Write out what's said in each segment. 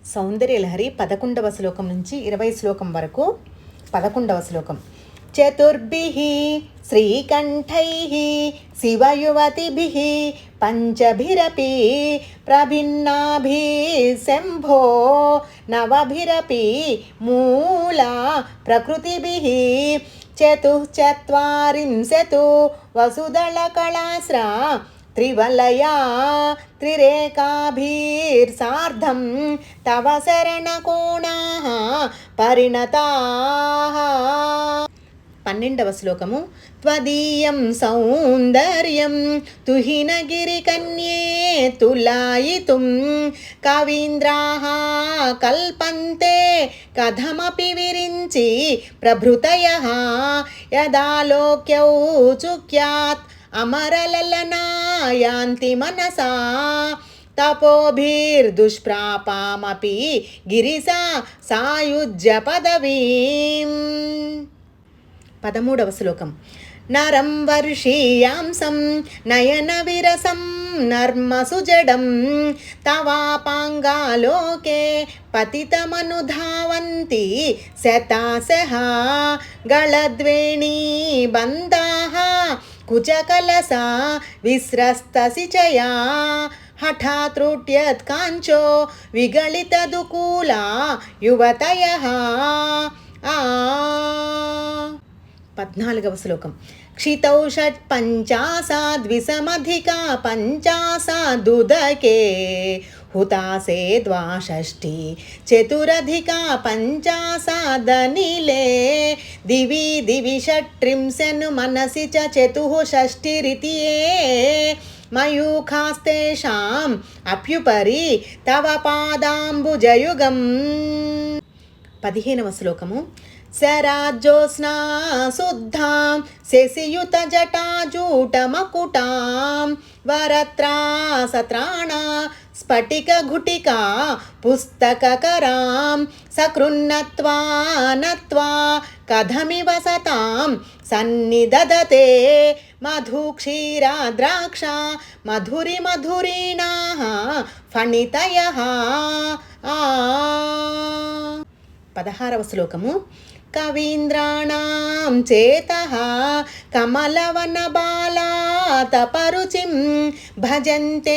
సౌందర్యలహరి 11వ శ్లోకం నుంచి 20వ శ్లోకం వరకు. 11వ శ్లోకం. చతుర్భిః శ్రీకంఠైః శివయువతిభిః పంచభిరపి ప్రభిన్నాభిః శంభో నవభిరపి మూలా ప్రకృతిభిః చతుశ్చత్వారింశతు వసుదళకళాస్రా త్రివలయా త్రిరేకాభిర్సార్ధం తవ శరణకోణాః పరిణతాః. 12వ శ్లోకము. త్వదీయం సౌందర్యం తుహినగిరికన్యే తులాయితుం కవీంద్రాః కల్పంతే కథమపి విరించి ప్రభృతయః యదాలోక్యౌచుక్యాత్ అమరలలనాయాంతి మనసా తపోభిర్దుష్ప్రాపామపి గిరిసా సాయుజ్య పదవీం. 13వ శ్లోకం. నరం వర్షీయాంసం నయన విరసం నర్మసుజడం తవాపాంగాలోకే పతితమనుధావంతి శతాశః గళద్వేణీ బంధాః కుచకలసా విస్రస్తసిచయా హఠాత్రుట్యత్కాంచో విగళితదుకూలా యువతయః. 14వ శ్లోకం. క్షితౌ షట్పంచాశాద్విసమధికా పంచాశాదుదకే హుతాసే ద్వాషష్ఠి చతురధికా పంచాశాదనిలే దివి దివి షట్ట్రింశను మనసి చ చతుః షష్ఠిరితియే మయూఖాస్తేషాం అప్యుపరి తవ పాదాంబుజయుగం. 15వ శ్లోకము. శరాజ్యోత్స్నా శుద్ధాం శశియుత జటాజూటమకుటాం వరత్రాసత్రాణ స్ఫటిక ఘుటికా పుస్తకకరాం సకృన్నత్వా నత్వా కథమివ సతాం సన్నిదదతే మధుక్షీరా ద్రాక్ష మధురి మధురీణాః ఫణితయః. 16వ శ్లోకము. కవీంద్రాణాం చేతః కమలవనబాలాతపరుచిం భజంతే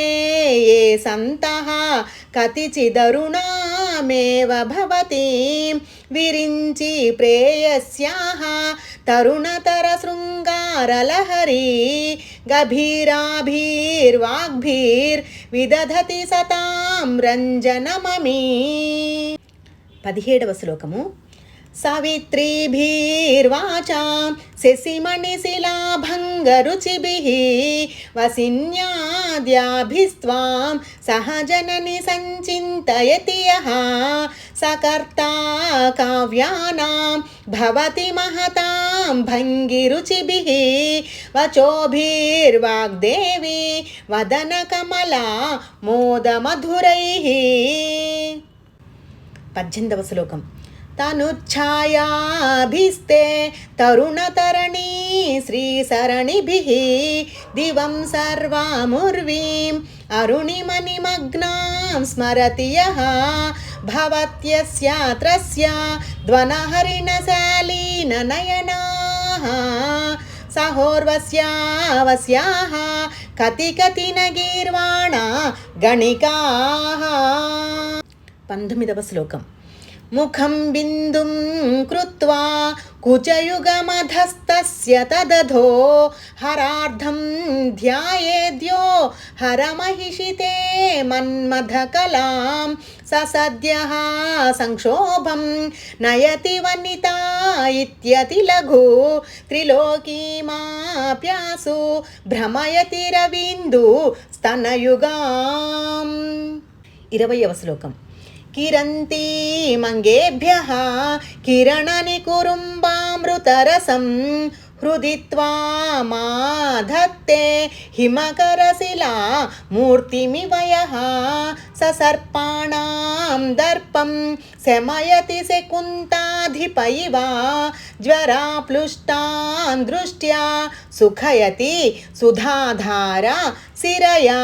ఏ సంతః కతిచిదరుణామేవ భవతీం విరించి ప్రేయస్యాః తరుణతర శృంగారలహరీ గభీరాభిర్వాగ్భిర్విదధతి సతాం రంజనమమీ. 17వ శ్లోకము. సావిత్రీభిర్వాచాం శశిమణిశిలాభంగరుచిభిః వసిన్యాద్యాభిస్త్వాం సహజనని సంచింతయతి యః సకర్తా కావ్యానాం భవతి మహతాం భంగిరుచిభిః వచోభిర్వాగ్దేవి వదనకమలా మోదమధురైః. 18వ శ్లోకం. తనుఛాయాభిస్తే తరుణతరణీ శ్రీసరణిభిః దివం సర్వాముర్వీం అరుణిమనిమగ్నాం స్మరతి యః భవత్యస్యాత్రస్య ధ్వనహరిణశాలీననయనాః సహోర్వస్యావస్యాః కతికతిన గీర్వాణా గణికాః. 19వ శ్లోకం. ముఖం బిందుం కృత్వా కుచయుగమధస్తస్య తదధో హరార్ధం ధ్యాయేద్యో హరమహిషితే మన్మథకలాం ససద్యః సంక్షోభం నయతి వనితా ఇత్యతి లఘు త్రిలోకీమాప్యాసు భ్రమయతి రవీందు స్తనయుగాం. 20వ శ్లోకం. కిరంతి మంగేభ్యః కిరణనికురుంబామృతరసం హృది త్వామాధత్తే హిమకరశిలా మూర్తిమివ యః ససర్పాణాం దర్పం శమయతి శకుంతాధిప ఇవ జ్వరాప్లుష్టాన్ దృష్ట్యా సుఖయతి సుధాధార శిరయా.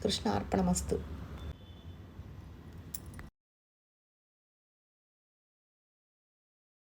కృష్ణార్పణమస్తు.